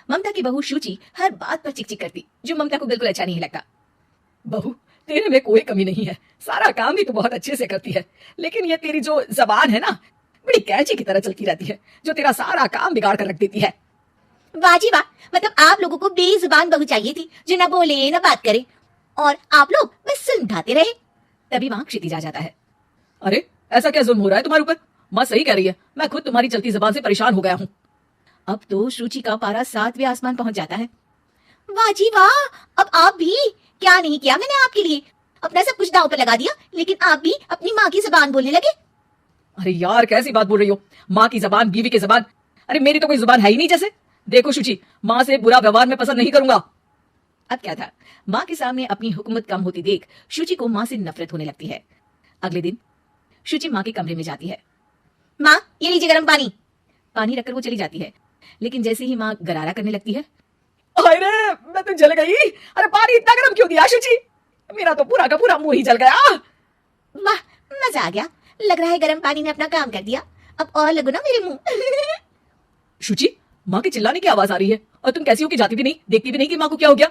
ममता की बहू शुचि हर बात पर चिक चिक करती, जो ममता को बिल्कुल अच्छा नहीं लगता। बहू, तेरे में कोई कमी नहीं है, सारा काम भी तू बहुत अच्छे से करती है, लेकिन ये तेरी जो जबान है ना, बड़ी कैंची की तरह चलती रहती है, जो तेरा सारा काम बिगाड़ कर रख देती है। वाह जी वाह, मतलब आप लोगों को बेजुबान बहू चाहिए थी, जो ना बोले ना बात करे, और आप लोग बस सुनते रहे। तभी वहां क्षितिज आ जाता है। अरे ऐसा क्या जुल्म हो रहा है तुम्हारे ऊपर? माँ सही कह रही है, मैं खुद तुम्हारी चलती जबान से परेशान हो गया हूँ। अब तो शुचि का पारा 7वें आसमान पहुंच जाता है। वाह जी वाह, अब आप भी, क्या नहीं किया मैंने आपके लिए, अपना सब कुछ दांव पर लगा दिया, लेकिन आप भी अपनी माँ की जबान बोलने लगे। अरे यार कैसी बात बोल रही हो, माँ की जबान, बीवी की जबान, अरे मेरी तो कोई जुबान है ही नहीं। जैसे देखो शुचि, माँ से बुरा व्यवहार मैं पसंद नहीं करूंगा। अब क्या था, माँ के सामने अपनी हुकूमत कम होती देख शुचि को माँ से नफरत होने लगती है। अगले दिन शुचि माँ के कमरे में जाती है। माँ ये लीजिए गर्म पानी। पानी रखकर वो चली जाती है, लेकिन जैसे ही माँ गरारा करने लगती है, अरे मैं तो जल गई, अरे पानी इतना गर्म क्यों दिया शुचि, मेरा तो पूरा का पूरा मुंह ही जल गया। वाह मजा आ गया, लग रहा है गर्म पानी ने अपना काम कर दिया, अब और लगो ना मेरे मुंह। शुचि, माँ के चिल्लाने की आवाज आ रही है, और तुम कैसी हो कि जाती भी नहीं, देखती भी नहीं कि माँ को क्या हो गया।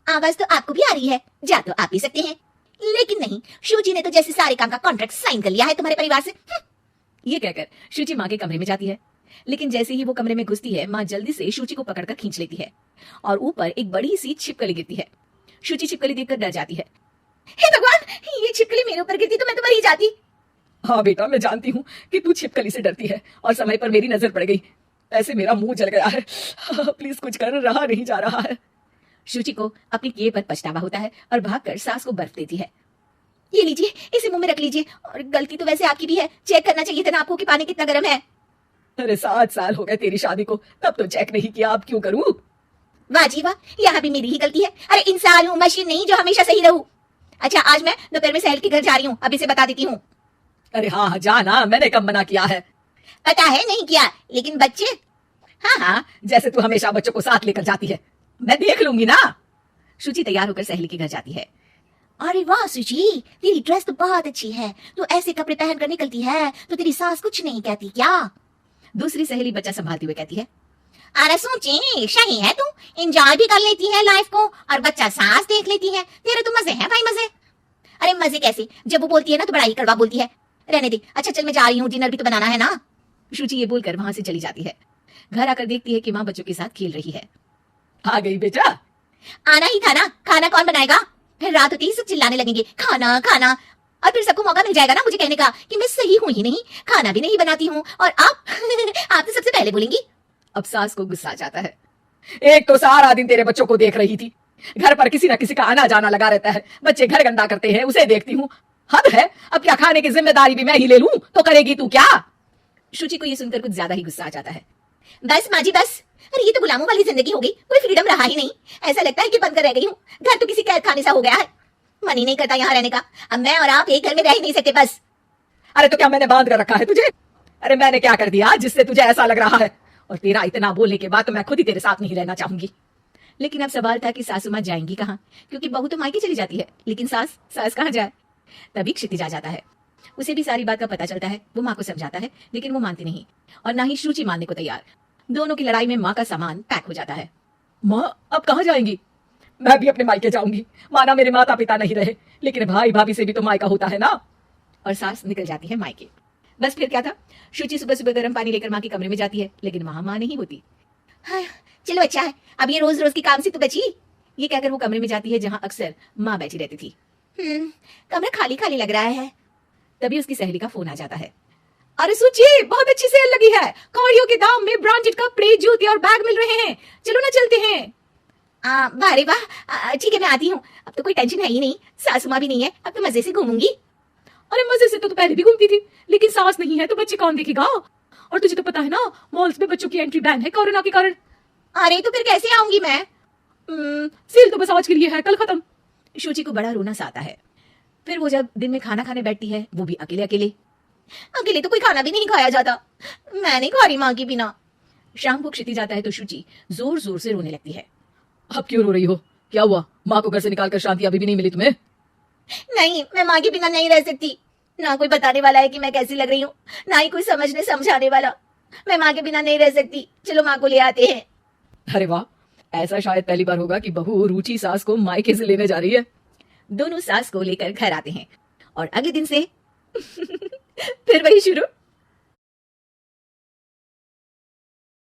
आवाज तो आपको भी आ रही है, जा तो आप भी सकते हैं, लेकिन नहीं, शुचि ने तो जैसे सारे काम का कॉन्ट्रैक्ट साइन कर लिया है तुम्हारे परिवार से। ये कहकर शुचि माँ के कमरे में जाती है, लेकिन जैसे ही वो कमरे में घुसती है, माँ जल्दी से शुचि को पकड़कर खींच लेती है, और ऊपर एक बड़ी सी छिपकली गिरती है। शुचि छिपकली देखकर डर जाती है। हे भगवान, ये छिपकली मेरे ऊपर गिरती तो मैं तो मर ही जाती। हाँ बेटा, मैं जानती हूँ कि तू छिपकली से डरती है, और समय पर मेरी नजर पड़ गई, ऐसे मेरा मुंह जल गया है। प्लीज कुछ कर, रहा नहीं जा रहा है। शुचि को अपने किए पर पछतावा होता है और भागकर सास को बर्फ देती है। ये लीजिए, इसे मुंह में रख लीजिए, और गलती तो वैसे आपकी भी है, चेक करना चाहिए था ना आपको कि पानी कितना गर्म है। अरे 7 साल हो गए तेरी शादी को, तब तो चेक नहीं किया, अब क्यों करूं? वाह जी वाह, यहाँ भी मेरी ही गलती है। अरे इंसान हूँ, मशीन नहीं जो हमेशा सही रहूं। अच्छा आज मैं दोपहर में सहेल के घर जा रही हूँ, अभी से बता देती हूँ। अरे हाँ जाना, मैंने कब मना किया है। पता है नहीं किया, लेकिन बच्चे, हाँ हाँ, जैसे तू हमेशा बच्चों को साथ लेकर जाती है, मैं देख लूंगी ना। शुचि तैयार होकर सहेली के घर जाती है। अरे वाह सुची, तेरी ड्रेस तो बहुत अच्छी है, तू ऐसे कपड़े पहन कर निकलती है तो तेरी सास कुछ नहीं कहती क्या? दूसरी सहेली बच्चा संभालती हुए कहती है। अरे सोची, सही है तू, एंजॉय भी कर लेती है लाइफ को, और बच्चा सास देख लेती है, तेरे तो मजे हैं भाई मजे। अरे मजे कैसे, जब वो बोलती है ना तो बड़ा ही कड़वा बोलती है। रहने दे, अच्छा चल मैं जा रही हूँ, डिनर भी तो बनाना है ना। शुचि ये बोलकर वहां से चली जाती है। घर आकर देखती है कि माँ बच्चों के साथ खेल रही है। आ गई बेटा? आना ही था ना, खाना कौन बनाएगा? फिर रात होती ही सब चिल्लाने लगेंगे खाना खाना, और फिर सबको मौका मिल जाएगा ना मुझे कहने का कि मैं सही हूं ही नहीं, खाना भी नहीं बनाती हूँ, और आप आप तो सबसे पहले बोलेंगी। अब सास को गुस्सा आ जाता है। एक तो सारा दिन तेरे बच्चों को देख रही थी, घर पर किसी ना किसी का आना जाना लगा रहता है, बच्चे घर गंदा करते हैं उसे देखती हूँ, हद है। अब क्या खाने की जिम्मेदारी भी मैं ही ले लूं तो करेगी तू क्या? शुचि को ये सुनकर कुछ ज्यादा ही गुस्सा आ जाता है। बस माँ जी बस, अरे ये तो गुलामों वाली जिंदगी हो गई, कोई फ्रीडम रहा ही नहीं, ऐसा लगता है कि बंद कर रह गई हूँ, घर तो किसी कैद खाने सा हो गया है, मन ही नहीं करता यहाँ रहने का। अब मैं और आप एक घर में रह ही नहीं सकते बस। अरे तो क्या मैंने बांध कर रखा है तुझे? अरे मैंने क्या कर दिया जिससे तुझे ऐसा लग रहा है? और तेरा इतना बोलने के बाद तो मैं खुद ही तेरे साथ नहीं रहना चाहूंगी। लेकिन अब सवाल था कि सासू माँ जाएंगी कहाँ, क्योंकि बहू तो मायके चली जाती है, लेकिन सास कहाँ जाए? तभी क्षितिज आ जाता है। उसे भी सारी बात का पता चलता है। वो माँ को समझाता है, लेकिन वो मानती नहीं, और ना ही शुचि मानने को तैयार। दोनों की लड़ाई में माँ का सामान पैक हो जाता है। माँ अब कहाँ जाएंगी? मैं भी अपने मायके जाऊंगी, माना मेरे माता पिता नहीं रहे, लेकिन भाई भाभी से भी तो मायका होता है ना। और सास निकल जाती है मायके। बस फिर क्या था, शुचि सुबह सुबह गर्म पानी लेकर माँ के कमरे में जाती है, लेकिन वहां माँ नहीं होती। हाँ, चलो अच्छा है, अब ये रोज रोज की काम से तो बची। ये कहकर वो कमरे में जाती है जहां अक्सर माँ बैठी रहती थी। कमरा खाली खाली लग रहा है। तभी उसकी सहेली का फोन आ जाता है। अरे सुची, बहुत अच्छी सेल लगी है, कौड़ियों के दाम में ब्रांडेड कपड़े, जूते और बैग मिल रहे हैं, चलो ना चलते हैं। वाह रे वाह, ठीक है मैं आती हूँ, अब तो कोई टेंशन है ही नहीं, सासू माँ भी नहीं है, अब तो मजे से घूमूंगी। अरे मजे से तो पहले भी घूमती थी, लेकिन सास नहीं है तो बच्चे कौन देखेगा? और तुझे तो पता है ना, मॉल्स में बच्चों की एंट्री बैन है कोरोना के कारण। अरे तो फिर कैसे आऊंगी मैं? सेल तो बस आज के लिए है, कल खत्म। शुचि को बड़ा रोना सा आता है। फिर वो जब दिन में खाना खाने बैठती है, वो भी अकेले अकेले। अकेले तो कोई खाना भी नहीं खाया जाता, मैं नहीं खा रही माँ के बिना। शाम को क्षिति जाता है तो शुचि जोर जोर से रोने लगती है। अब क्यों रो रही हो? क्या हुआ? माँ को घर से निकालकर शांति अभी भी नहीं मिली तुम्हें? नहीं, मैं माँ के बिना नहीं रह सकती, ना कोई बताने वाला है कि मैं कैसी लग रही हूँ, ना ही कोई समझने समझाने वाला। मैं माँ के बिना नहीं रह सकती, चलो माँ को ले आते हैं। अरे वाह, ऐसा शायद पहली बार होगा कि बहू रुचि सास को मायके से लेने जा रही है। दोनों सास को लेकर घर आते हैं और अगले दिन से फिर वही शुरू।